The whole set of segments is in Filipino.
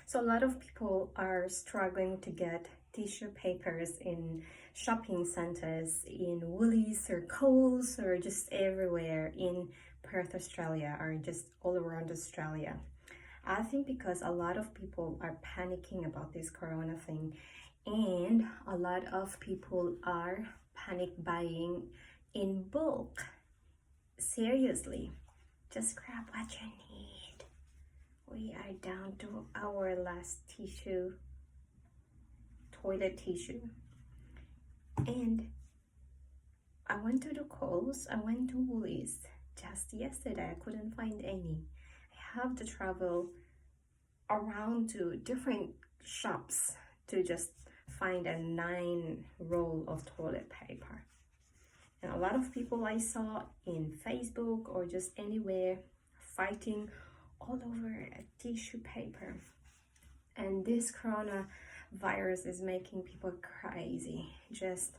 So a lot of people are struggling to get tissue papers in shopping centers, in Woolies or Coles, or just everywhere in Perth, Australia, or just all around Australia. I think because a lot of people are panicking about this corona thing, and a lot of people are panic buying in bulk. Seriously, just grab what you need. We are down to our last tissue, toilet tissue. And I went to the Coles, I went to Woolies just yesterday. I couldn't find any. I have to travel around to different shops to just find a 9 roll of toilet paper. And a lot of people I saw in Facebook or just anywhere fighting all over a tissue paper. And this coronavirus is making people crazy just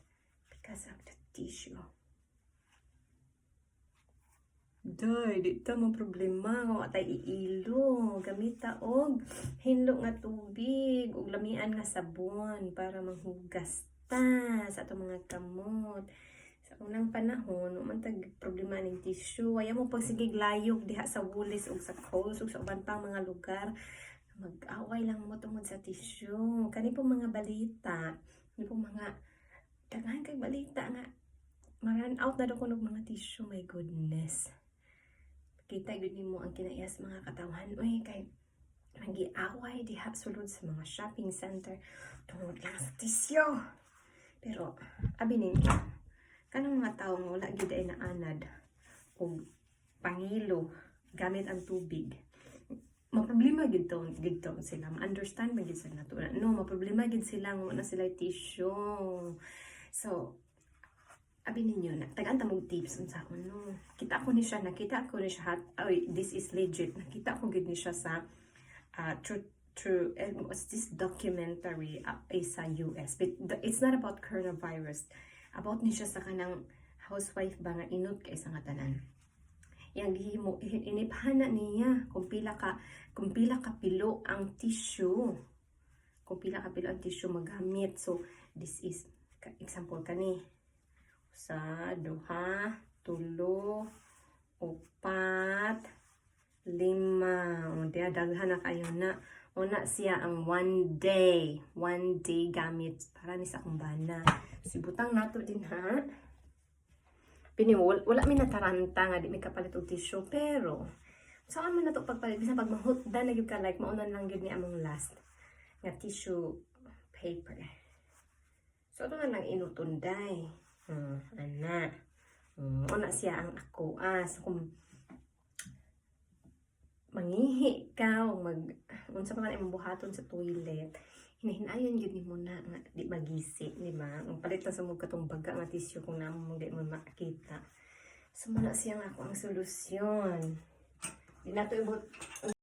because of the tissue. Day, di ta mo problema nga tay iilo, gamita og hinlo nga tubig ug lamian nga sabon para manghugas ta sa atong mga kamot. Sa unang panahon, man tag problema ning tissue, waya mo pagsigig layog diha sa Woolies ug sa Coles ug sa uban pang mga lugar. Mag-away lang mo tungod sa tissue. Kani po mga balita, ni po mga daghan kay balita nga ma-run out na daw kuno mga tissue, my goodness. Kita gud nimo ang kinayas mga katawan, oy, kay magi-away diha sulod sa mga shopping center tungod lang sa tissue. Pero abi ninyo, kanang mga tawo nga wala gid ay naanad og pangilo gamit ang tubig, maproblema gid to sila, ma-understand man gid sila nato. No, maproblema gid sila nga wala sila tissue. So abi ninyo, tagaan ta mong tips unsa ko, no. Nakita ko ni siya this is legit. Nakita ko gid ni siya sa what's this documentary sa US, but it's not about coronavirus. About ni siya sa kanang housewife ba nga inot kay sa nga tanan. Yang gihimo inipana niya kung pila ka pilo ang tissue. Kung pila ka pilo ang tissue magamit. So this is example kani sa 2, 3, 4, 5. Diya, daghan na kayo na. Una siya ang 1 day gamit para ni sa kumbana. Sibutang nato din ha. Wala mi nataranta nga di mi kapalit og tissue, pero saan man nato pagpalit bisan pag mahutdan na gyud ka, like maunan lang gyud ni among last nga tissue paper. So ito na lang inutunday. Ana. Una siya ang ako. So kung mangihi ka o unsa pa man imong buhaton sa toilet, hinahinayon gyud nimo na nga di magisi, di ba? Ang palit lang sa mo katong baga nga tissue kung namo di mo makita. So muna siya nga ako ang solusyon. Di nato ibot